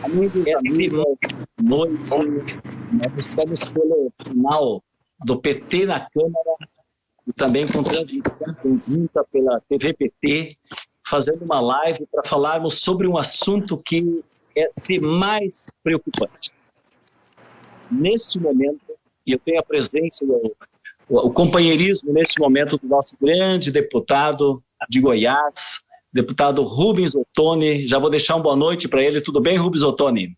Amigos, amigas, noite. Nós estamos pelo final do PT na Câmara e também com transmissão conjunta pela TVPT, fazendo uma live para falarmos sobre um assunto que é de mais preocupante. Neste momento, e eu tenho a presença, o companheirismo neste momento do nosso grande deputado de Goiás, deputado Rubens Ottoni. Já vou deixar uma boa noite para ele. Tudo bem, Rubens Ottoni?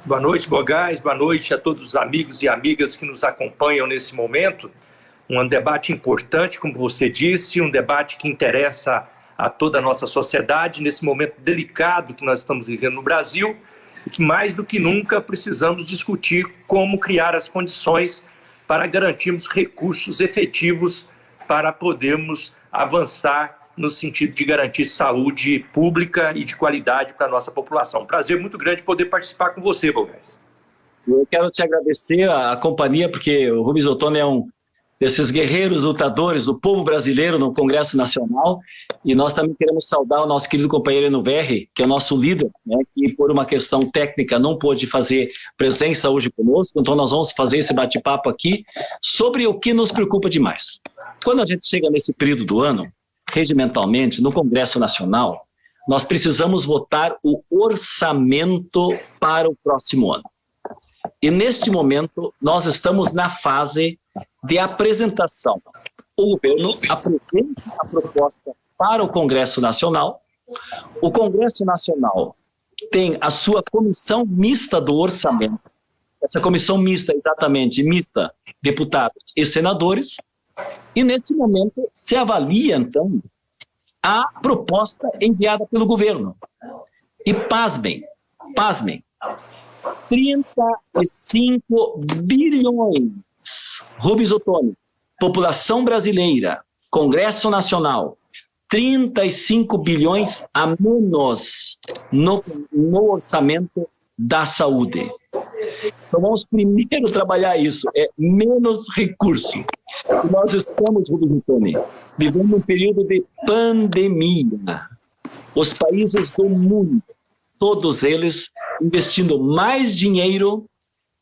Boa noite, Bogás. Boa noite a todos os amigos e amigas que nos acompanham nesse momento. Um debate importante, como você disse, um debate que interessa a toda a nossa sociedade nesse momento delicado que nós estamos vivendo no Brasil e que mais do que nunca precisamos discutir como criar as condições para garantirmos recursos efetivos para podermos avançar no sentido de garantir saúde pública e de qualidade para a nossa população. Um prazer muito grande poder participar com você, Bogás. Eu quero te agradecer a companhia, porque o Rubens Ottoni é um desses guerreiros lutadores do povo brasileiro no Congresso Nacional, e nós também queremos saudar o nosso querido companheiro Eno Verri, que é o nosso líder, né, que por uma questão técnica não pôde fazer presença hoje conosco. Então nós vamos fazer esse bate-papo aqui sobre o que nos preocupa demais. Quando a gente chega nesse período do ano, regimentalmente, no Congresso Nacional, nós precisamos votar o orçamento para o próximo ano. E neste momento, nós estamos na fase de apresentação. O governo apresenta a proposta para o Congresso Nacional. O Congresso Nacional tem a sua comissão mista do orçamento. Essa comissão mista, exatamente, mista, deputados e senadores. E neste momento se avalia, então, a proposta enviada pelo governo. E pasmem, 35 bilhões, Rubens Ottoni, população brasileira, Congresso Nacional, 35 bilhões a menos no orçamento da saúde. Então vamos primeiro trabalhar isso, é menos recurso. Nós estamos, Rubens Ottoni, vivendo um período de pandemia. Os países do mundo, todos eles investindo mais dinheiro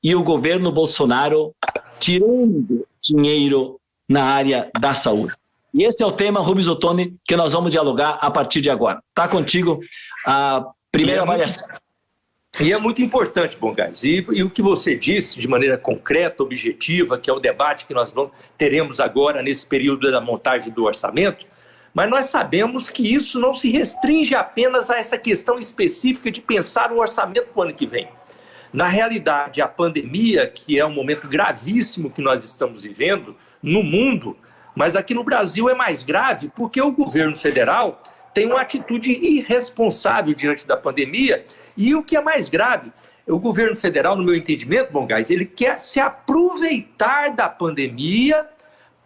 e o governo Bolsonaro tirando dinheiro na área da saúde. E esse é o tema, Rubens Ottoni, que nós vamos dialogar a partir de agora. Está contigo a primeira avaliação. E é muito importante, Bogás. E o que você disse de maneira concreta, objetiva, que é o debate que nós teremos agora nesse período da montagem do orçamento, mas nós sabemos que isso não se restringe apenas a essa questão específica de pensar o orçamento para o ano que vem. Na realidade, a pandemia, que é um momento gravíssimo que nós estamos vivendo no mundo, mas aqui no Brasil é mais grave porque o governo federal tem uma atitude irresponsável diante da pandemia. E o que é mais grave, o governo federal, no meu entendimento, Bogás, ele quer se aproveitar da pandemia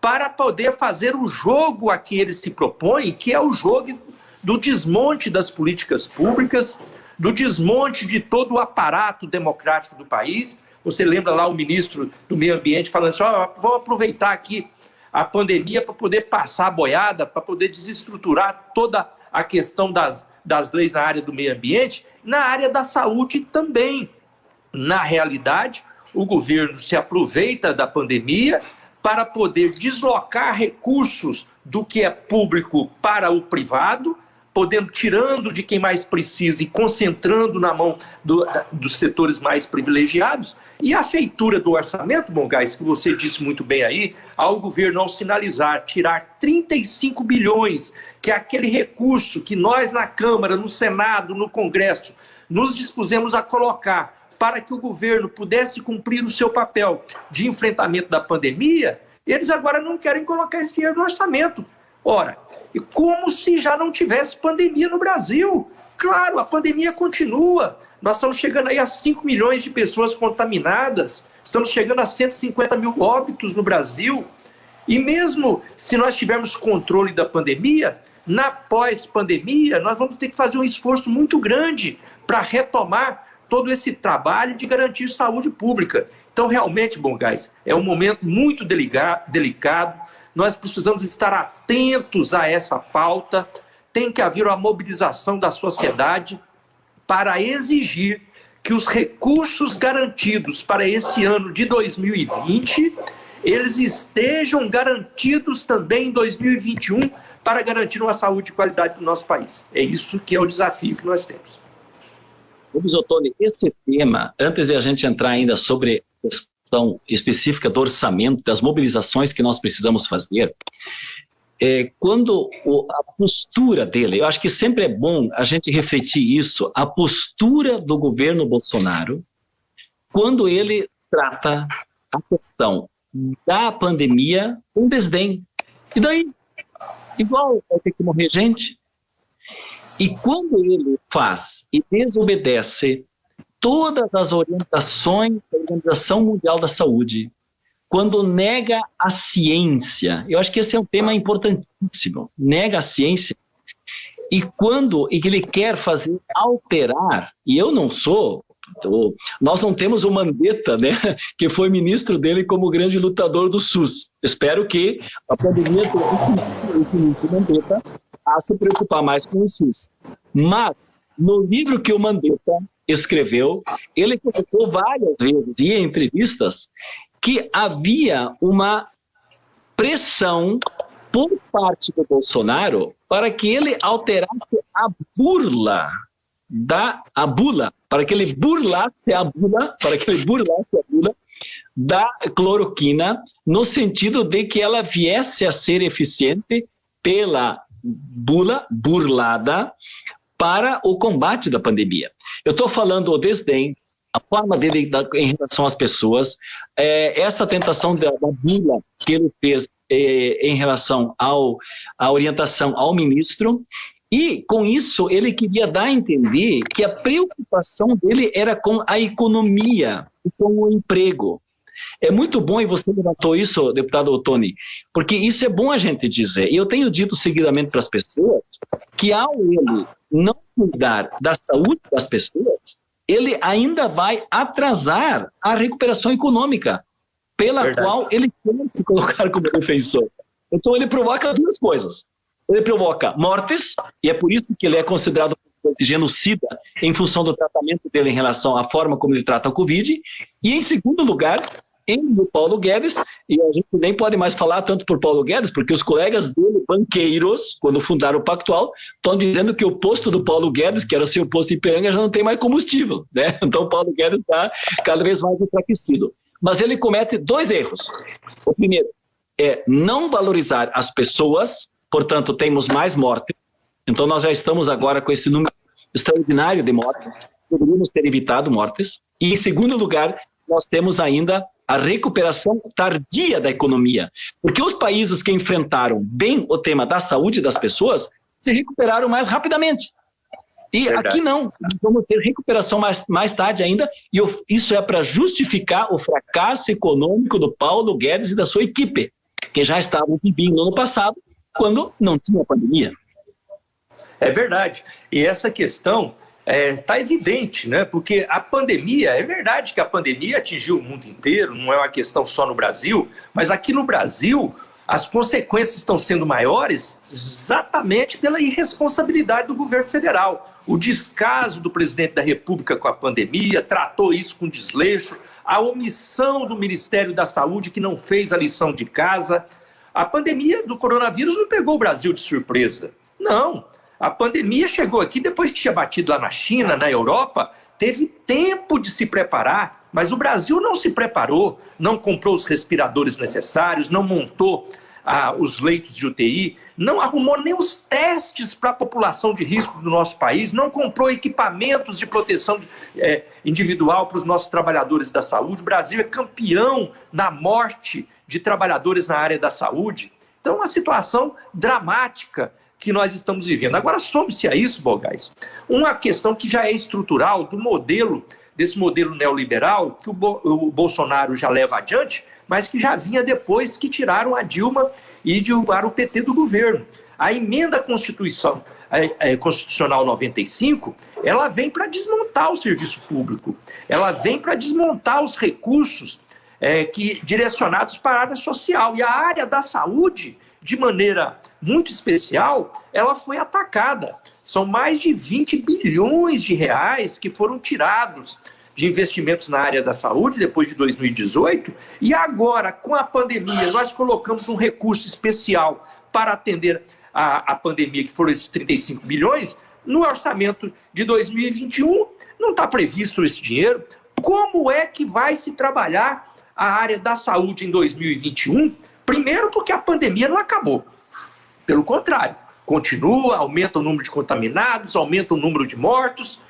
para poder fazer o jogo a que ele se propõe, que é o jogo do desmonte das políticas públicas, do desmonte de todo o aparato democrático do país. Você lembra lá o ministro do Meio Ambiente falando assim, vou aproveitar aqui a pandemia para poder passar a boiada, para poder desestruturar toda a questão das leis na área do meio ambiente, na área da saúde também. Na realidade, o governo se aproveita da pandemia para poder deslocar recursos do que é público para o privado, tirando de quem mais precisa e concentrando na mão dos setores mais privilegiados. E a feitura do orçamento, Bogás, que você disse muito bem aí, ao governo, ao sinalizar, tirar 35 bilhões, que é aquele recurso que nós na Câmara, no Senado, no Congresso, nos dispusemos a colocar para que o governo pudesse cumprir o seu papel de enfrentamento da pandemia, eles agora não querem colocar esse dinheiro no orçamento. Ora, e como se já não tivesse pandemia no Brasil? Claro, a pandemia continua. Nós estamos chegando aí a 5 milhões de pessoas contaminadas, estamos chegando a 150 mil óbitos no Brasil. E mesmo se nós tivermos controle da pandemia, na pós-pandemia, nós vamos ter que fazer um esforço muito grande para retomar todo esse trabalho de garantir saúde pública. Então, realmente, Bogás, é um momento muito delicado. Nós precisamos estar atentos a essa pauta. Tem que haver uma mobilização da sociedade para exigir que os recursos garantidos para esse ano de 2020, eles estejam garantidos também em 2021 para garantir uma saúde de qualidade do nosso país. É isso que é o desafio que nós temos. Rubens Ottoni, esse tema, antes de a gente entrar ainda sobre a questão específica do orçamento, das mobilizações que nós precisamos fazer, quando a postura dele, eu acho que sempre é bom a gente refletir isso, a postura do governo Bolsonaro, quando ele trata a questão da pandemia com desdém. E daí? Igual vai ter que morrer gente. E quando ele faz e desobedece todas as orientações da Organização Mundial da Saúde, quando nega a ciência, eu acho que esse é um tema importantíssimo, nega a ciência, e quando ele quer fazer alterar, e eu não sou, nós não temos o Mandetta, né, que foi ministro dele como grande lutador do SUS. Espero que a pandemia tenha ensinado o Mandetta a se preocupar mais com o SUS. Mas, no livro que o Mandetta escreveu, ele colocou várias vezes, e em entrevistas, que havia uma pressão por parte do Bolsonaro para que ele alterasse a bula, para que ele burlasse a bula da cloroquina, no sentido de que ela viesse a ser eficiente pela bula burlada para o combate da pandemia. Eu estou falando o desdém, a forma dele em relação às pessoas, essa tentação da bula que ele fez em relação à orientação ao ministro, e com isso ele queria dar a entender que a preocupação dele era com a economia e com o emprego. É muito bom, e você levantou isso, deputado Ottoni, porque isso é bom a gente dizer. E eu tenho dito seguidamente para as pessoas que ao ele não cuidar da saúde das pessoas, ele ainda vai atrasar a recuperação econômica, pela qual ele quer se colocar como defensor. Então ele provoca duas coisas. Ele provoca mortes, e é por isso que ele é considerado genocida em função do tratamento dele em relação à forma como ele trata a Covid, e em segundo lugar, ele e o Paulo Guedes, e a gente nem pode mais falar tanto por Paulo Guedes, porque os colegas dele, banqueiros, quando fundaram o Pactual, estão dizendo que o posto do Paulo Guedes, que era o seu posto em Ipiranga, já não tem mais combustível, né? Então o Paulo Guedes está cada vez mais enfraquecido. Mas ele comete dois erros. O primeiro é não valorizar as pessoas, portanto temos mais mortes, então nós já estamos agora com esse número extraordinário de mortes, poderíamos ter evitado mortes. E em segundo lugar, nós temos ainda a recuperação tardia da economia, porque os países que enfrentaram bem o tema da saúde das pessoas se recuperaram mais rapidamente. E aqui não, vamos ter recuperação mais tarde ainda, e isso é para justificar o fracasso econômico do Paulo Guedes e da sua equipe, que já estavam vivendo no ano passado, quando não tinha pandemia. É verdade, e essa questão está evidente, né? Porque a pandemia, é verdade que a pandemia atingiu o mundo inteiro, não é uma questão só no Brasil, mas aqui no Brasil as consequências estão sendo maiores exatamente pela irresponsabilidade do governo federal. O descaso do presidente da República com a pandemia, tratou isso com desleixo, a omissão do Ministério da Saúde, que não fez a lição de casa. A pandemia do coronavírus não pegou o Brasil de surpresa, não. A pandemia chegou aqui depois que tinha batido lá na China, na Europa, teve tempo de se preparar, mas o Brasil não se preparou, não comprou os respiradores necessários, não montou os leitos de UTI, não arrumou nem os testes para a população de risco do nosso país, não comprou equipamentos de proteção individual para os nossos trabalhadores da saúde. O Brasil é campeão na morte de trabalhadores na área da saúde. Então, uma situação dramática que nós estamos vivendo. Agora, some-se a isso, Bogás, uma questão que já é estrutural desse modelo neoliberal que o Bolsonaro já leva adiante, mas que já vinha depois que tiraram a Dilma e derrubaram o PT do governo. A emenda constitucional 95, ela vem para desmontar o serviço público, ela vem para desmontar os recursos direcionados para a área social. E a área da saúde de maneira muito especial, ela foi atacada. São mais de 20 bilhões de reais que foram tirados de investimentos na área da saúde depois de 2018, e agora, com a pandemia, nós colocamos um recurso especial para atender a pandemia, que foram esses 35 bilhões, no orçamento de 2021, não está previsto esse dinheiro. Como é que vai se trabalhar a área da saúde em 2021? Primeiro, porque a pandemia não acabou. Pelo contrário, continua, aumenta o número de contaminados, aumenta o número de mortos.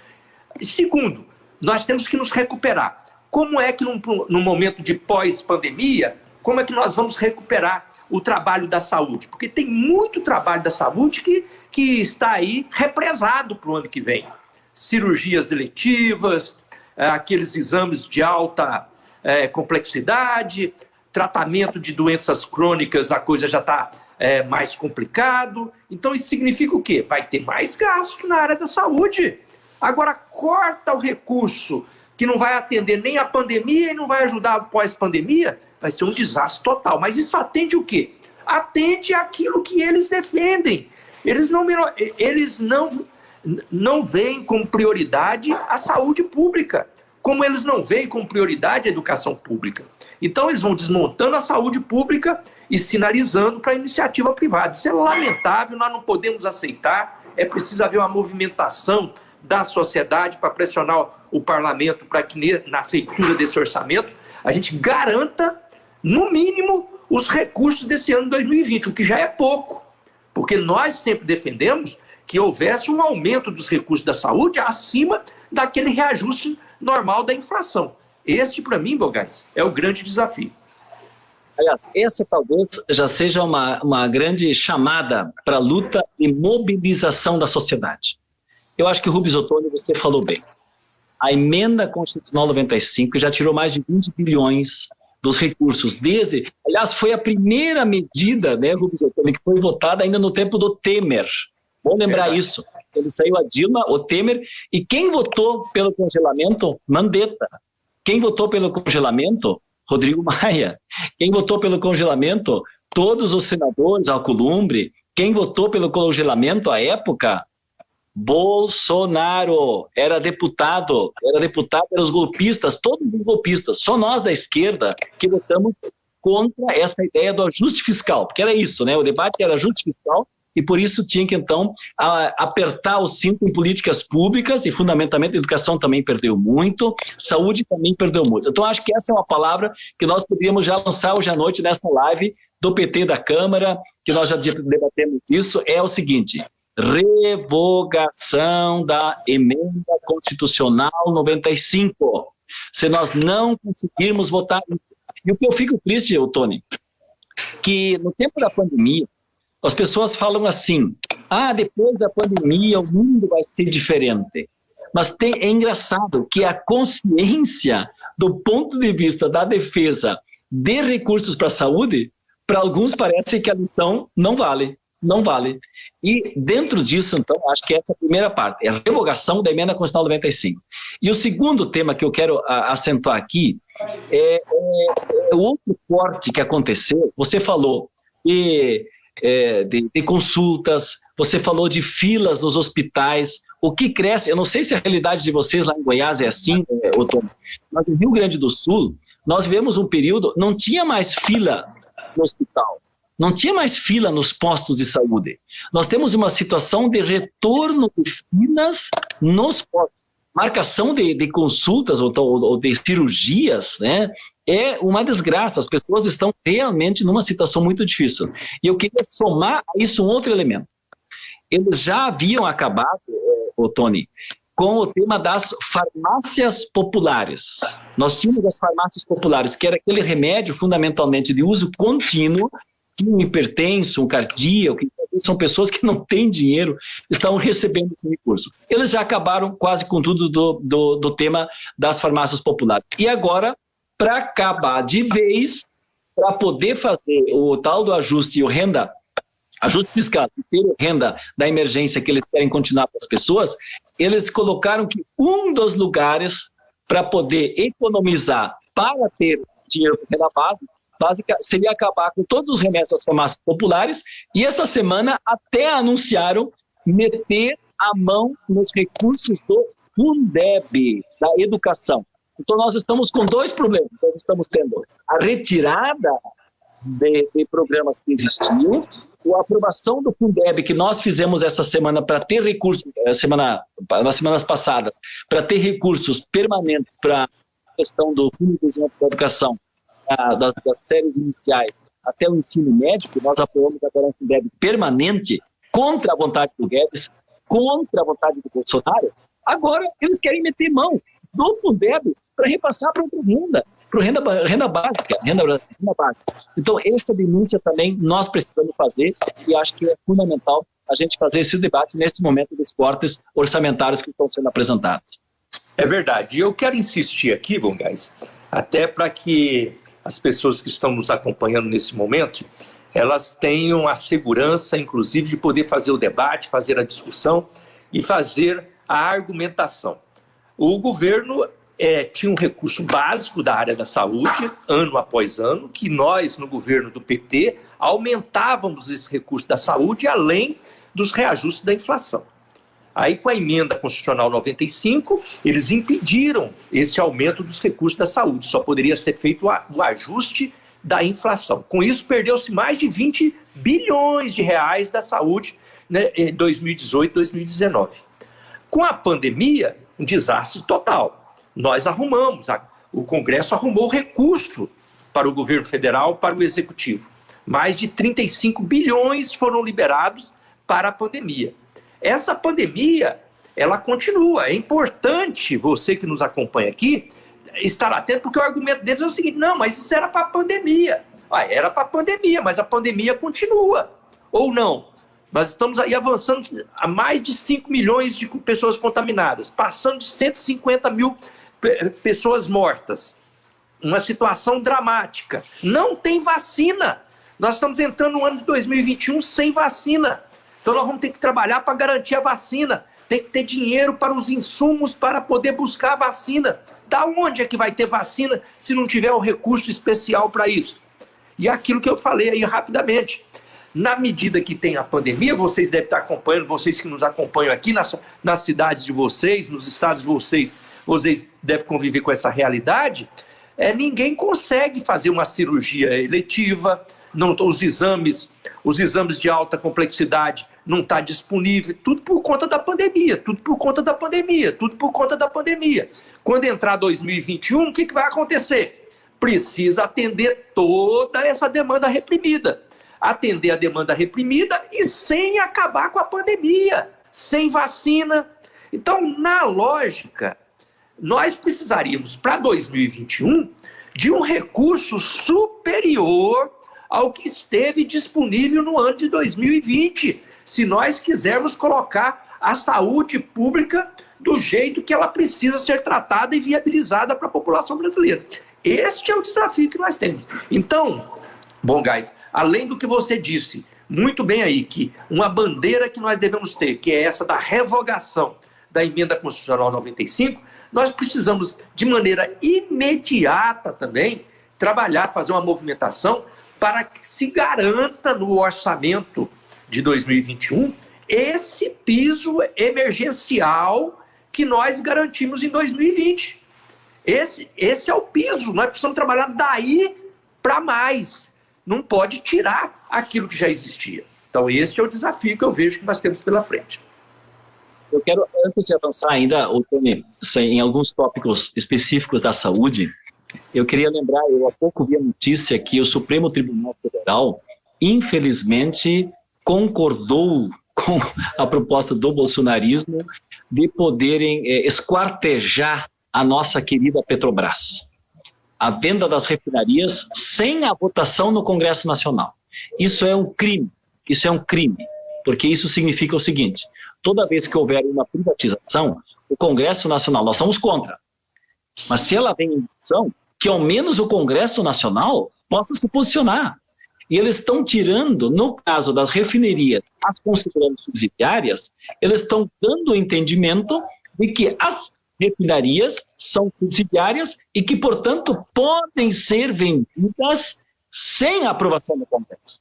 E segundo, nós temos que nos recuperar. Como é que, num momento de pós-pandemia, como é que nós vamos recuperar o trabalho da saúde? Porque tem muito trabalho da saúde que está aí represado para o ano que vem. Cirurgias eletivas, aqueles exames de alta complexidade, tratamento de doenças crônicas, a coisa já está mais complicado. Então isso significa o quê? Vai ter mais gasto na área da saúde. Agora corta o recurso que não vai atender nem a pandemia e não vai ajudar pós-pandemia, vai ser um desastre total. Mas isso atende o quê? Atende aquilo que eles defendem. Eles não veem como prioridade a saúde pública, como eles não veem como prioridade a educação pública. Então eles vão desmontando a saúde pública e sinalizando para a iniciativa privada. Isso é lamentável, nós não podemos aceitar, é preciso haver uma movimentação da sociedade para pressionar o parlamento para que na feitura desse orçamento a gente garanta, no mínimo, os recursos desse ano de 2020, o que já é pouco, porque nós sempre defendemos que houvesse um aumento dos recursos da saúde acima daquele reajuste normal da inflação. Este, para mim, Bogás, é o grande desafio. Aliás, essa talvez já seja uma grande chamada para a luta e mobilização da sociedade. Eu acho que, Rubens Ottoni, você falou bem. A emenda constitucional 95 já tirou mais de 20 bilhões dos recursos. Aliás, foi a primeira medida, né, Rubens Ottoni, que foi votada ainda no tempo do Temer. Bom lembrar isso. Quando saiu a Dilma, o Temer, e quem votou pelo congelamento? Mandetta. Quem votou pelo congelamento? Rodrigo Maia. Quem votou pelo congelamento? Todos os senadores, Alcolumbre. Quem votou pelo congelamento à época? Bolsonaro. Era deputado, eram os golpistas, todos os golpistas. Só nós da esquerda que votamos contra essa ideia do ajuste fiscal, porque era isso, né? O debate era ajuste fiscal, e por isso tinha que, então, apertar o cinto em políticas públicas, e fundamentalmente a educação também perdeu muito, saúde também perdeu muito. Então, acho que essa é uma palavra que nós poderíamos já lançar hoje à noite nessa live do PT da Câmara, que nós já debatemos isso, é o seguinte: revogação da emenda constitucional 95. Se nós não conseguirmos votar... E o que eu fico triste, Ottoni, que no tempo da pandemia, as pessoas falam assim, depois da pandemia o mundo vai ser diferente. Mas é engraçado que a consciência do ponto de vista da defesa de recursos para a saúde, para alguns parece que a lição não vale. Não vale. E dentro disso, então, acho que essa é a primeira parte, é a revogação da emenda constitucional 95. E o segundo tema que eu quero acentuar aqui é o outro corte que aconteceu. Você falou de consultas, você falou de filas nos hospitais, o que cresce, eu não sei se a realidade de vocês lá em Goiás é assim, Ottoni, mas no Rio Grande do Sul, nós vivemos um período, não tinha mais fila no hospital, não tinha mais fila nos postos de saúde. Nós temos uma situação de retorno de filas nos postos. Marcação de consultas ou de cirurgias, né, é uma desgraça. As pessoas estão realmente numa situação muito difícil. E eu queria somar a isso um outro elemento. Eles já haviam acabado, Ottoni, com o tema das farmácias populares. Nós tínhamos as farmácias populares, que era aquele remédio fundamentalmente de uso contínuo, que um hipertenso, um cardíaco, são pessoas que não têm dinheiro, estão recebendo esse recurso. Eles já acabaram quase com tudo do tema das farmácias populares. E agora, para acabar de vez, para poder fazer o tal do ajuste e o ajuste fiscal, ter renda da emergência que eles querem continuar para as pessoas, eles colocaram que um dos lugares para poder economizar para ter dinheiro para a base básica seria acabar com todos os remédios das farmácias populares, e essa semana até anunciaram meter a mão nos recursos do Fundeb, da educação. Então nós estamos com dois problemas. Nós estamos tendo a retirada de programas que existiam, a aprovação do Fundeb, que nós fizemos essa semana para ter recursos, nas semanas passadas, para ter recursos permanentes para a questão do Fundo de Desenvolvimento da Educação, das séries iniciais até o ensino médio. Nós apoiamos agora um Fundeb permanente, contra a vontade do Guedes, contra a vontade do Bolsonaro. Agora eles querem meter mão do Fundeb para repassar para outra renda, para renda básica, renda básica. Então, essa denúncia também nós precisamos fazer, e acho que é fundamental a gente fazer esse debate nesse momento dos cortes orçamentários que estão sendo apresentados. É verdade. E eu quero insistir aqui, Bongás, até para que as pessoas que estão nos acompanhando nesse momento, elas tenham a segurança, inclusive, de poder fazer o debate, fazer a discussão e fazer a argumentação. O governo tinha um recurso básico da área da saúde, ano após ano, que nós, no governo do PT, aumentávamos esse recurso da saúde, além dos reajustes da inflação. Aí, com a emenda constitucional 95, eles impediram esse aumento dos recursos da saúde, só poderia ser feito o ajuste da inflação. Com isso, perdeu-se mais de 20 bilhões de reais da saúde, né, em 2018, 2019. Com a pandemia, um desastre total. Nós arrumamos, o Congresso arrumou recurso para o governo federal, para o executivo. Mais de 35 bilhões foram liberados para a pandemia. Essa pandemia, ela continua. É importante você que nos acompanha aqui estar atento, porque o argumento deles é o seguinte: não, mas isso era para a pandemia. Era para a pandemia, mas a pandemia continua. Ou não? Nós estamos aí avançando a mais de 5 milhões de pessoas contaminadas, passando de 150 mil pessoas mortas. Uma situação dramática. Não tem vacina. Nós estamos entrando no ano de 2021 sem vacina. Então nós vamos ter que trabalhar para garantir a vacina. Tem que ter dinheiro para os insumos para poder buscar a vacina. Da onde é que vai ter vacina se não tiver um recurso especial para isso? E aquilo que eu falei aí rapidamente. Na medida que tem a pandemia, vocês devem estar acompanhando, vocês que nos acompanham aqui nas cidades de vocês, nos estados de vocês devem conviver com essa realidade. Ninguém consegue fazer uma cirurgia eletiva, os exames de alta complexidade não estão disponíveis, tudo por conta da pandemia, Quando entrar 2021, o que vai acontecer? Precisa atender toda essa demanda reprimida. Atender a demanda reprimida e sem acabar com a pandemia, sem vacina. Então, na lógica, nós precisaríamos, para 2021, de um recurso superior ao que esteve disponível no ano de 2020, se nós quisermos colocar a saúde pública do jeito que ela precisa ser tratada e viabilizada para a população brasileira. Este é o desafio que nós temos. Então, Bongás, além do que você disse muito bem aí, que uma bandeira que nós devemos ter, que é essa da revogação da emenda constitucional 95, nós precisamos, de maneira imediata também, trabalhar, fazer uma movimentação para que se garanta no orçamento de 2021 esse piso emergencial que nós garantimos em 2020. Esse é o piso, nós precisamos trabalhar daí para mais. Não pode tirar aquilo que já existia. Então, esse é o desafio que eu vejo que nós temos pela frente. Eu quero, antes de avançar ainda, Tony, em alguns tópicos específicos da saúde, eu queria lembrar, eu há pouco vi a notícia que o Supremo Tribunal Federal, infelizmente, concordou com a proposta do bolsonarismo de poderem esquartejar a nossa querida Petrobras. A venda das refinarias sem a votação no Congresso Nacional. Isso é um crime, porque isso significa o seguinte: toda vez que houver uma privatização, o Congresso Nacional, nós somos contra, mas se ela vem em discussão, que ao menos o Congresso Nacional possa se posicionar. E eles estão tirando, no caso das refinarias, as considerando subsidiárias, eles estão dando o entendimento de que as refinarias são subsidiárias e que, portanto, podem ser vendidas sem a aprovação do Congresso.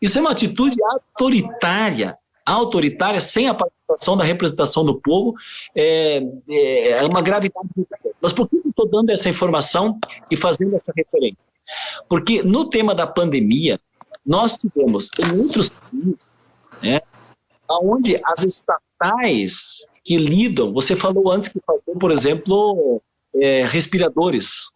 Isso é uma atitude autoritária, sem a participação da representação do povo, é uma gravidade. Mas por que eu estou dando essa informação e fazendo essa referência? Porque no tema da pandemia, nós tivemos em outros países, onde as estatais que lidam, você falou antes que faltou, por exemplo, respiradores,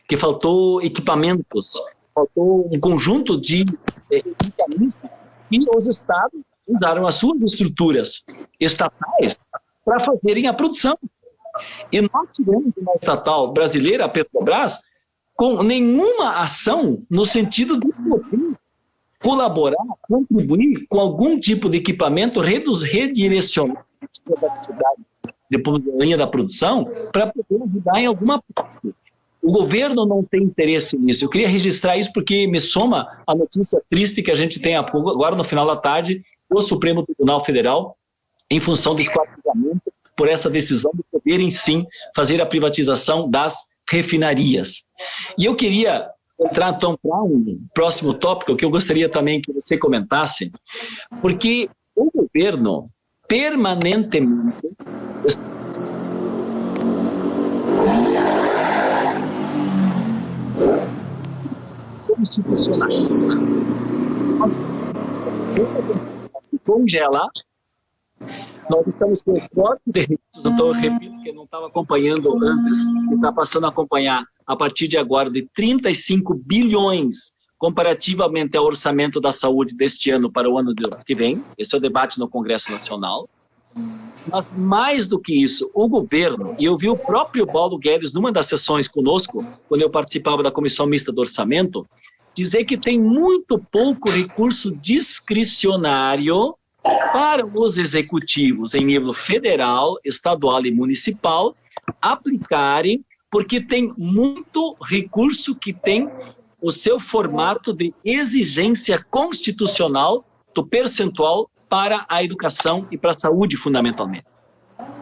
que faltou equipamentos, faltou um conjunto de mecanismos e os estados usaram as suas estruturas estatais para fazerem a produção. E nós tivemos uma estatal brasileira, a Petrobras, com nenhuma ação no sentido de poder colaborar, contribuir com algum tipo de equipamento, redirecionar a produtividade depois da linha da produção para poder ajudar em alguma parte. O governo não tem interesse nisso. Eu queria registrar isso porque me soma a notícia triste que a gente tem agora no final da tarde, o Supremo Tribunal Federal, em função do esquadrinhamento, por essa decisão de poderem sim fazer a privatização das refinarias. E eu queria entrar então para um próximo tópico que eu gostaria também que você comentasse, porque o governo permanentemente constitucionais. Congelar. Nós estamos com o corte de recursos, então eu repito que eu não estava acompanhando antes, e está passando a acompanhar a partir de agora de 35 bilhões comparativamente ao orçamento da saúde deste ano para o ano que vem. Esse é o debate no Congresso Nacional. Mas mais do que isso, o governo, e eu vi o próprio Paulo Guedes numa das sessões conosco, quando eu participava da Comissão Mista do Orçamento, dizer que tem muito pouco recurso discricionário para os executivos em nível federal, estadual e municipal aplicarem, porque tem muito recurso que tem o seu formato de exigência constitucional do percentual para a educação e para a saúde, fundamentalmente.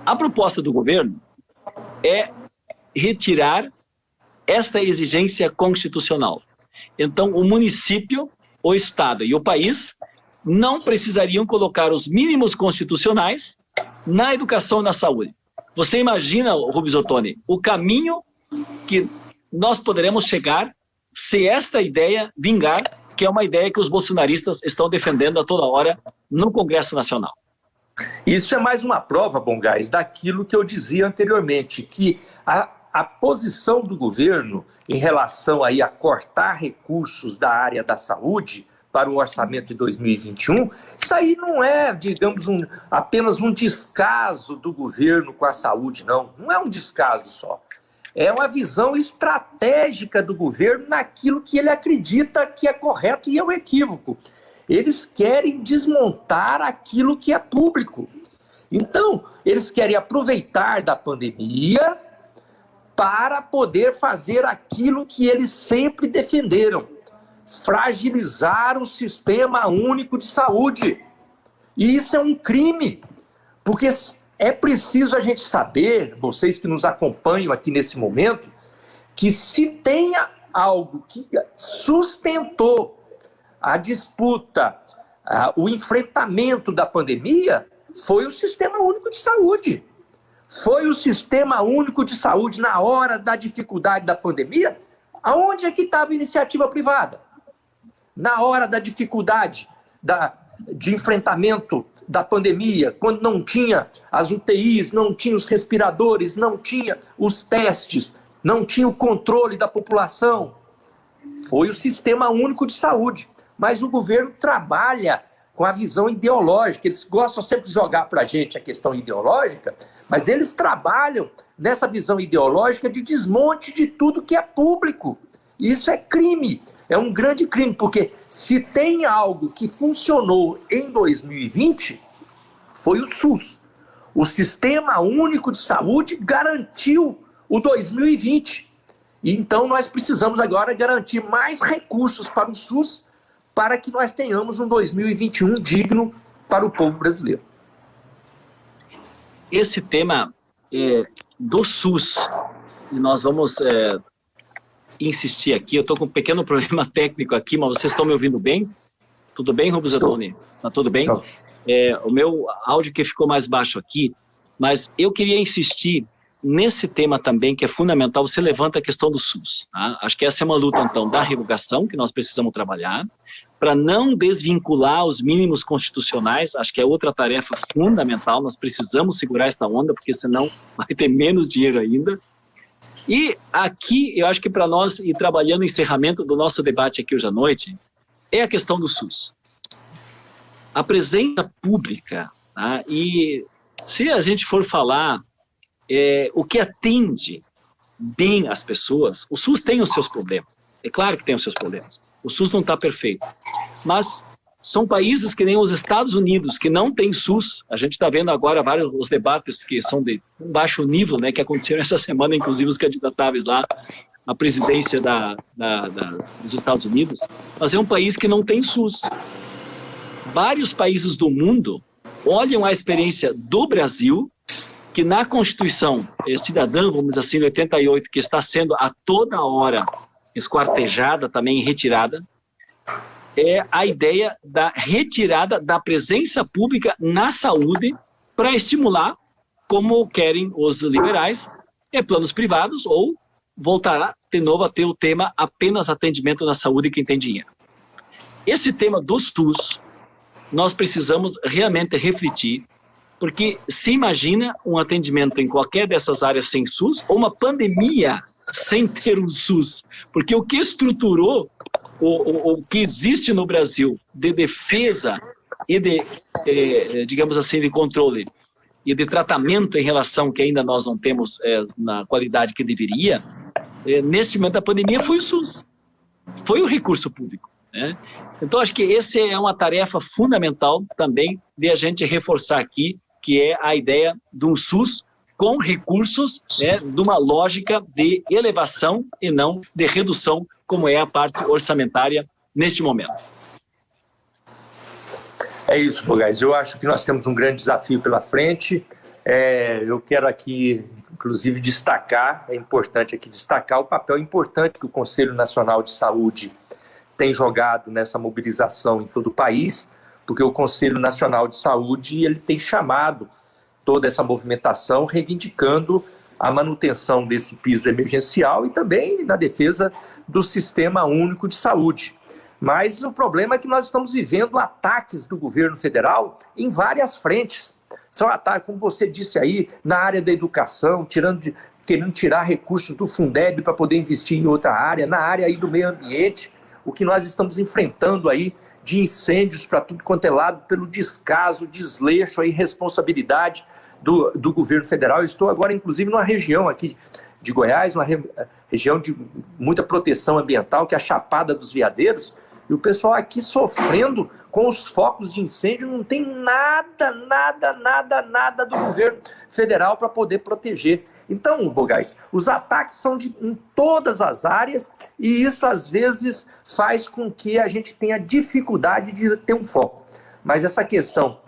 A proposta do governo é retirar esta exigência constitucional. Então, o município, o estado e o país não precisariam colocar os mínimos constitucionais na educação e na saúde. Você imagina, Rubens Ottoni, o caminho que nós poderemos chegar se esta ideia vingar, que é uma ideia que os bolsonaristas estão defendendo a toda hora no Congresso Nacional. Isso é mais uma prova, Bongás, daquilo que eu dizia anteriormente, que a posição do governo em relação aí a cortar recursos da área da saúde para o orçamento de 2021, isso aí não é, digamos, apenas um descaso do governo com a saúde, não. Não é um descaso só. É uma visão estratégica do governo naquilo que ele acredita que é correto e é um equívoco. Eles querem desmontar aquilo que é público. Então, eles querem aproveitar da pandemia para poder fazer aquilo que eles sempre defenderam: fragilizar o Sistema Único de Saúde. E isso é um crime, porque é preciso a gente saber, vocês que nos acompanham aqui nesse momento, que se tenha algo que sustentou a disputa, o enfrentamento da pandemia, foi o Sistema Único de Saúde. Foi o Sistema Único de Saúde, na hora da dificuldade da pandemia, aonde é que estava a iniciativa privada? Na hora da dificuldade de enfrentamento da pandemia, quando não tinha as UTIs, não tinha os respiradores, não tinha os testes, não tinha o controle da população, foi o Sistema Único de Saúde. Mas o governo trabalha com a visão ideológica. Eles gostam sempre de jogar para a gente a questão ideológica, mas eles trabalham nessa visão ideológica de desmonte de tudo que é público. Isso é crime, é um grande crime, porque se tem algo que funcionou em 2020, foi o SUS. O Sistema Único de Saúde garantiu o 2020. E então nós precisamos agora garantir mais recursos para o SUS, para que nós tenhamos um 2021 digno para o povo brasileiro. Esse tema do SUS, e nós vamos insistir aqui, eu estou com um pequeno problema técnico aqui, mas vocês estão me ouvindo bem? Tudo bem, Rubens Ottoni? Tá tudo bem? O meu áudio que ficou mais baixo aqui, mas eu queria insistir nesse tema também, que é fundamental. Você levanta a questão do SUS. Tá? Acho que essa é uma luta, então, da revogação, que nós precisamos trabalhar, para não desvincular os mínimos constitucionais. Acho que é outra tarefa fundamental. Nós precisamos segurar esta onda, porque senão vai ter menos dinheiro ainda. E aqui, eu acho que para nós ir trabalhando o encerramento do nosso debate aqui hoje à noite, é a questão do SUS. A presença pública, tá? E se a gente for falar o que atende bem as pessoas, o SUS tem os seus problemas. É claro que tem os seus problemas. O SUS não está perfeito. Mas são países que nem os Estados Unidos, que não tem SUS. A gente está vendo agora vários os debates que são de baixo nível, né, que aconteceram essa semana, inclusive os candidatáveis lá à presidência dos Estados Unidos. Mas é um país que não tem SUS. Vários países do mundo olham a experiência do Brasil, que na Constituição cidadã, vamos dizer assim, de 88, que está sendo a toda hora esquartejada, também retirada, é a ideia da retirada da presença pública na saúde para estimular, como querem os liberais, planos privados, ou voltará de novo a ter o tema apenas atendimento na saúde quem tem dinheiro. Esse tema do SUS, nós precisamos realmente refletir, porque se imagina um atendimento em qualquer dessas áreas sem SUS, ou uma pandemia sem ter um SUS, porque o que estruturou o que existe no Brasil de defesa e de, digamos assim, de controle e de tratamento em relação que ainda nós não temos na qualidade que deveria, neste momento da pandemia foi o SUS, foi o recurso público, né? Então, acho que essa é uma tarefa fundamental também de a gente reforçar aqui, que é a ideia de um SUS com recursos, de uma lógica de elevação e não de redução, como é a parte orçamentária neste momento. É isso, Bogás. Eu acho que nós temos um grande desafio pela frente. Eu quero aqui, inclusive, destacar, é importante aqui destacar o papel importante que o Conselho Nacional de Saúde tem jogado nessa mobilização em todo o país, porque o Conselho Nacional de Saúde ele tem chamado toda essa movimentação, reivindicando a manutenção desse piso emergencial e também na defesa do Sistema Único de Saúde. Mas o problema é que nós estamos vivendo ataques do governo federal em várias frentes. São ataques, como você disse aí, na área da educação, querendo tirar recursos do Fundeb para poder investir em outra área, na área aí do meio ambiente, o que nós estamos enfrentando aí de incêndios para tudo quanto é lado, pelo descaso, desleixo, a irresponsabilidade do governo federal. Eu estou agora, inclusive, numa região aqui de Goiás, uma região de muita proteção ambiental, que é a Chapada dos Veadeiros, e o pessoal aqui sofrendo com os focos de incêndio, não tem nada do governo federal para poder proteger. Então, Bogás, os ataques são em todas as áreas e isso, às vezes, faz com que a gente tenha dificuldade de ter um foco. Mas essa questão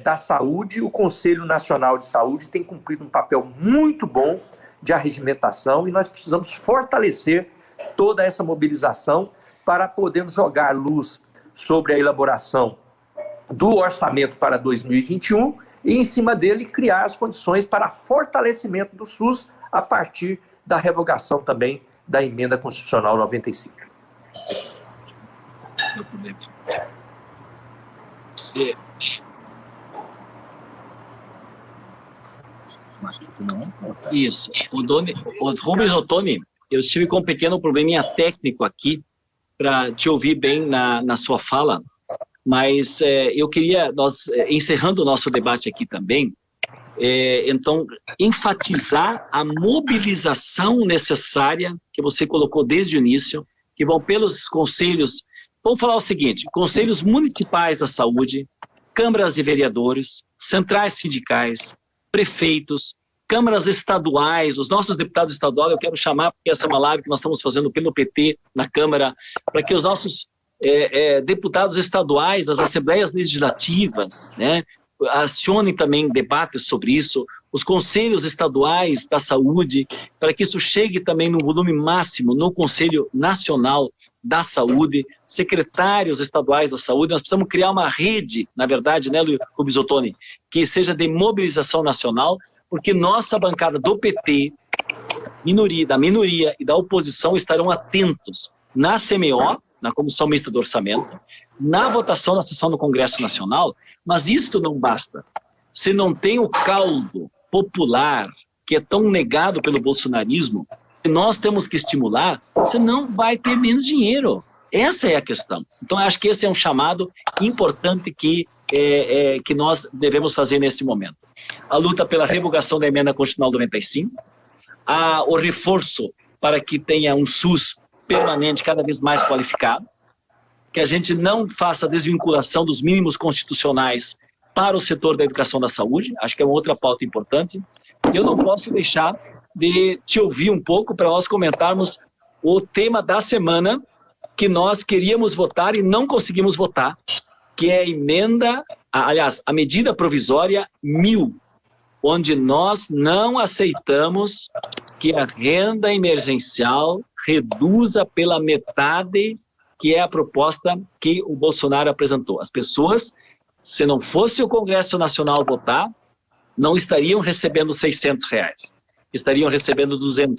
da saúde, o Conselho Nacional de Saúde tem cumprido um papel muito bom de arregimentação e nós precisamos fortalecer toda essa mobilização para podermos jogar luz sobre a elaboração do orçamento para 2021 e, em cima dele, criar as condições para fortalecimento do SUS a partir da revogação também da Emenda Constitucional 95. Isso. O Rubens Ottoni, eu estive com um pequeno probleminha técnico aqui para te ouvir bem na sua fala, mas eu queria, encerrando o nosso debate aqui também, então, enfatizar a mobilização necessária que você colocou desde o início, que vão pelos conselhos, vamos falar o seguinte, conselhos municipais da saúde, câmaras de vereadores, centrais sindicais, prefeitos, câmaras estaduais, os nossos deputados estaduais, eu quero chamar, porque essa é uma live que nós estamos fazendo pelo PT na Câmara, para que os nossos deputados estaduais, das assembleias legislativas, né, acionem também debates sobre isso, os conselhos estaduais da saúde, para que isso chegue também no volume máximo no Conselho Nacional da Saúde, secretários estaduais da saúde. Nós precisamos criar uma rede, na verdade, né, Rubens Ottoni, que seja de mobilização nacional, porque nossa bancada do PT, da minoria e da oposição estarão atentos na CMO, na Comissão Mista do Orçamento, na votação na sessão do Congresso Nacional, mas isso não basta. Se não tem o caldo popular, que é tão negado pelo bolsonarismo, nós temos que estimular, senão vai ter menos dinheiro. Essa é a questão. Então, acho que esse é um chamado importante que nós devemos fazer nesse momento. A luta pela revogação da Emenda Constitucional 95, o reforço para que tenha um SUS permanente cada vez mais qualificado, que a gente não faça a desvinculação dos mínimos constitucionais para o setor da educação da saúde, acho que é uma outra pauta importante. Eu não posso deixar de te ouvir um pouco para nós comentarmos o tema da semana que nós queríamos votar e não conseguimos votar, que é a medida provisória 1000, onde nós não aceitamos que a renda emergencial reduza pela metade, que é a proposta que o Bolsonaro apresentou. As pessoas, se não fosse o Congresso Nacional votar, não estariam recebendo R$600, estariam recebendo R$200.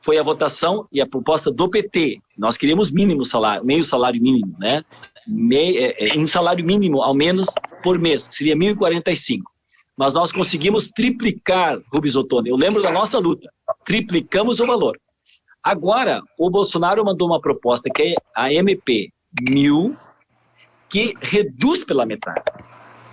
Foi a votação e a proposta do PT. Nós queríamos mínimo salário, meio salário mínimo, né? Um salário mínimo, ao menos, por mês, que seria 1.045. Mas nós conseguimos triplicar, Rubens Ottoni. Eu lembro da nossa luta. Triplicamos o valor. Agora, o Bolsonaro mandou uma proposta que é a MP 1000, que reduz pela metade.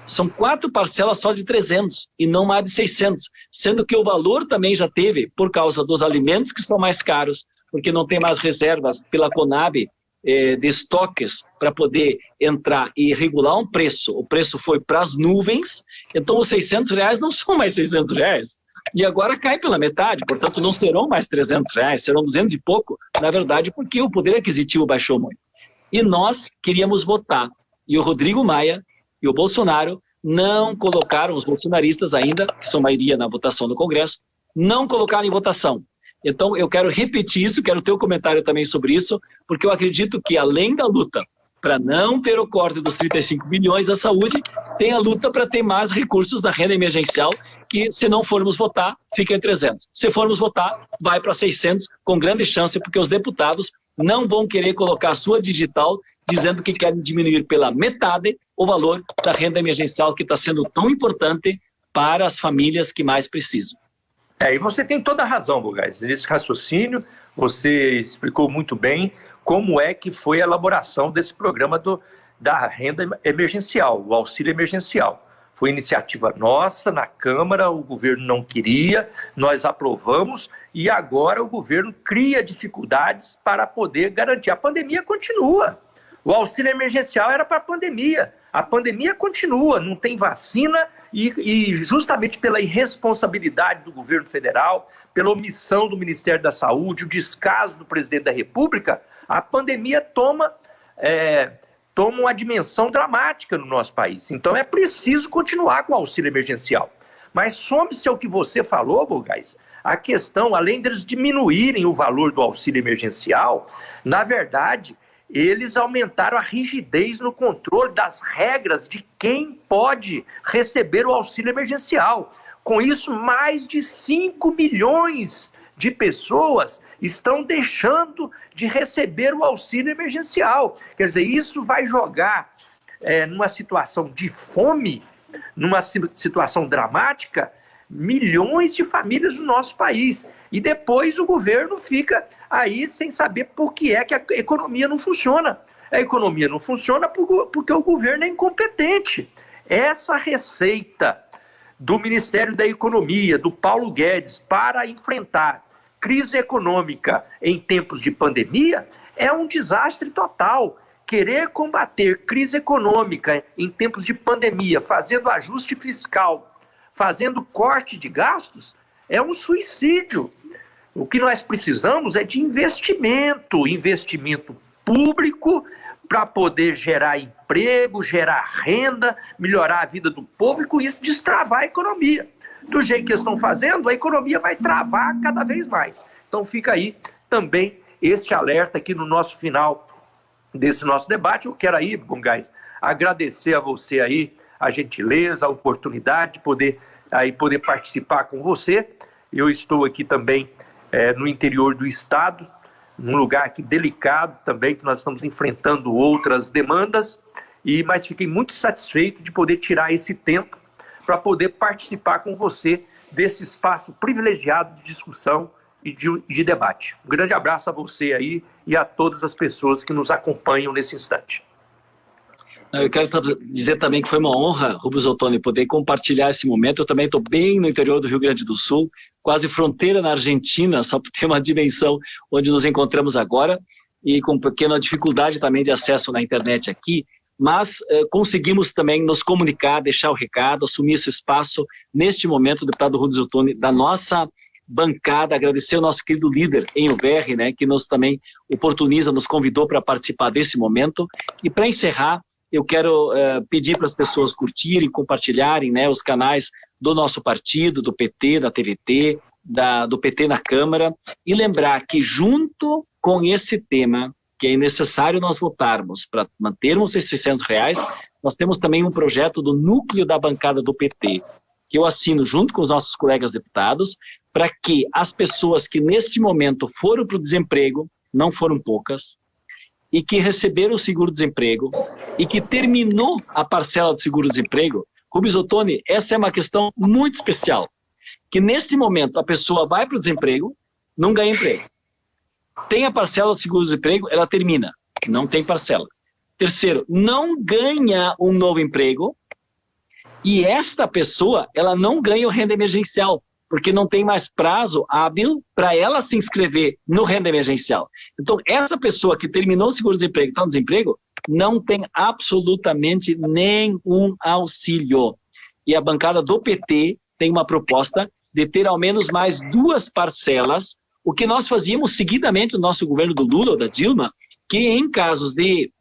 São 4 parcelas só de 300 e não mais de 600, sendo que o valor também já teve, por causa dos alimentos que são mais caros, porque não tem mais reservas pela Conab de estoques para poder entrar e regular um preço. O preço foi para as nuvens, então os R$600 não são mais R$600. E agora cai pela metade, portanto não serão mais R$300, serão 200 e pouco, na verdade, porque o poder aquisitivo baixou muito. E nós queríamos votar, e o Rodrigo Maia e o Bolsonaro não colocaram, os bolsonaristas ainda, que são maioria na votação do Congresso, não colocaram em votação. Então eu quero repetir isso, quero ter um comentário também sobre isso, porque eu acredito que além da luta para não ter o corte dos 35 bilhões da saúde, tem a luta para ter mais recursos na renda emergencial, que se não formos votar, fica em 300. Se formos votar, vai para 600, com grande chance, porque os deputados não vão querer colocar a sua digital, dizendo que querem diminuir pela metade o valor da renda emergencial, que está sendo tão importante para as famílias que mais precisam. E você tem toda a razão, Burgais. Nesse raciocínio, você explicou muito bem como é que foi a elaboração desse programa da renda emergencial, o auxílio emergencial. Foi iniciativa nossa na Câmara, o governo não queria, nós aprovamos e agora o governo cria dificuldades para poder garantir. A pandemia continua. O auxílio emergencial era para a pandemia continua, não tem vacina e justamente pela irresponsabilidade do governo federal, pela omissão do Ministério da Saúde, o descaso do presidente da República, a pandemia toma uma dimensão dramática no nosso país. Então é preciso continuar com o auxílio emergencial. Mas some-se ao que você falou, Burgais, a questão, além deles diminuírem o valor do auxílio emergencial, na verdade, eles aumentaram a rigidez no controle das regras de quem pode receber o auxílio emergencial. Com isso, mais de 5 milhões de pessoas estão deixando de receber o auxílio emergencial. Quer dizer, isso vai jogar numa situação de fome, numa situação dramática, milhões de famílias do nosso país. E depois o governo fica aí sem saber por que é que a economia não funciona. A economia não funciona porque o governo é incompetente. Essa receita do Ministério da Economia, do Paulo Guedes, para enfrentar crise econômica em tempos de pandemia, é um desastre total. Querer combater crise econômica em tempos de pandemia, fazendo ajuste fiscal, fazendo corte de gastos, é um suicídio. O que nós precisamos é de investimento público para poder gerar emprego, gerar renda, melhorar a vida do povo e com isso destravar a economia. Do jeito que eles estão fazendo, a economia vai travar cada vez mais. Então fica aí também este alerta aqui no nosso final desse nosso debate. Eu quero aí, Bongás, agradecer a você aí a gentileza, a oportunidade de poder participar com você. Eu estou aqui também no interior do estado, num lugar aqui delicado também, que nós estamos enfrentando outras demandas, mas fiquei muito satisfeito de poder tirar esse tempo para poder participar com você desse espaço privilegiado de discussão e de debate. Um grande abraço a você aí e a todas as pessoas que nos acompanham nesse instante. Eu quero dizer também que foi uma honra, Rubens Ottoni, poder compartilhar esse momento. Eu também estou bem no interior do Rio Grande do Sul, quase fronteira na Argentina, só para ter uma dimensão onde nos encontramos agora, e com pequena dificuldade também de acesso na internet aqui, mas conseguimos também nos comunicar, deixar o recado, assumir esse espaço neste momento, deputado Rubens Ottoni, da nossa bancada, agradecer ao nosso querido líder, Enio Verri, né, que nos também oportuniza, nos convidou para participar desse momento. E para encerrar, eu quero pedir para as pessoas curtirem, compartilharem, né, os canais do nosso partido, do PT, da TVT, do PT na Câmara, e lembrar que junto com esse tema, que é necessário nós votarmos para mantermos esses R$600, nós temos também um projeto do núcleo da bancada do PT, que eu assino junto com os nossos colegas deputados, para que as pessoas que neste momento foram para o desemprego, não foram poucas, e que receberam o seguro-desemprego, e que terminou a parcela do seguro-desemprego, Rubens Ottoni, essa é uma questão muito especial, que neste momento a pessoa vai para o desemprego, não ganha emprego. Tem a parcela do seguro-desemprego, ela termina, não tem parcela. Terceiro, não ganha um novo emprego, e esta pessoa, ela não ganha o renda emergencial, porque não tem mais prazo hábil para ela se inscrever no renda emergencial. Então, essa pessoa que terminou o seguro-desemprego e está no desemprego, não tem absolutamente nenhum auxílio. E a bancada do PT tem uma proposta de ter ao menos mais 2 parcelas, o que nós fazíamos seguidamente no nosso governo do Lula ou da Dilma, que em casos de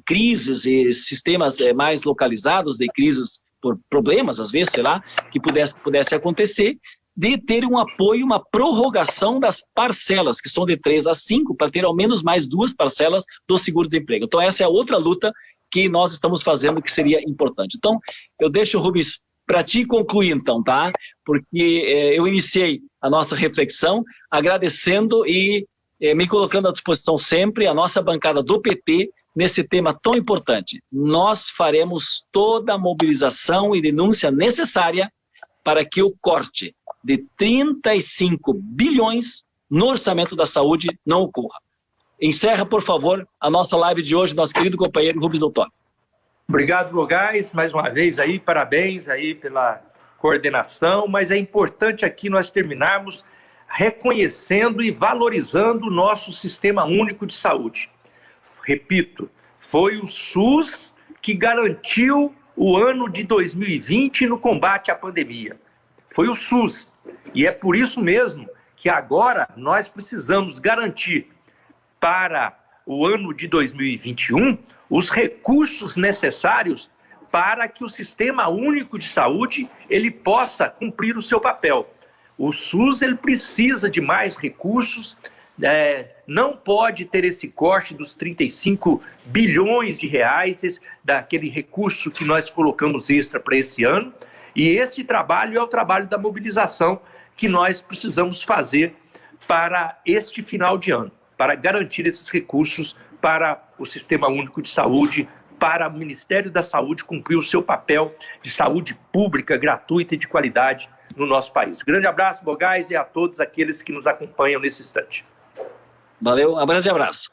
crises e sistemas mais localizados, de crises por problemas, às vezes, sei lá, que pudesse acontecer, de ter um apoio, uma prorrogação das parcelas, que são de 3 a 5, para ter ao menos mais 2 parcelas do seguro-desemprego. Então essa é a outra luta que nós estamos fazendo, que seria importante. Então, eu deixo, Rubens, para ti concluir então, tá? Porque eu iniciei a nossa reflexão agradecendo e me colocando à disposição sempre, a nossa bancada do PT, nesse tema tão importante. Nós faremos toda a mobilização e denúncia necessária para que o corte de 35 bilhões no orçamento da saúde não ocorra. Encerra, por favor, a nossa live de hoje, nosso querido companheiro Rubens Ottoni. Obrigado, Bongás, mais uma vez aí, parabéns aí pela coordenação, mas é importante aqui nós terminarmos reconhecendo e valorizando o nosso Sistema Único de Saúde. Repito, foi o SUS que garantiu o ano de 2020 no combate à pandemia. Foi o SUS. E é por isso mesmo que agora nós precisamos garantir para o ano de 2021 os recursos necessários para que o Sistema Único de Saúde ele possa cumprir o seu papel. O SUS ele precisa de mais recursos, não pode ter esse corte dos 35 bilhões de reais, daquele recurso que nós colocamos extra para esse ano, e esse trabalho é o trabalho da mobilização que nós precisamos fazer para este final de ano, para garantir esses recursos para o Sistema Único de Saúde, para o Ministério da Saúde cumprir o seu papel de saúde pública, gratuita e de qualidade no nosso país. Grande abraço, Bongás, e a todos aqueles que nos acompanham nesse instante. Valeu, um grande abraço.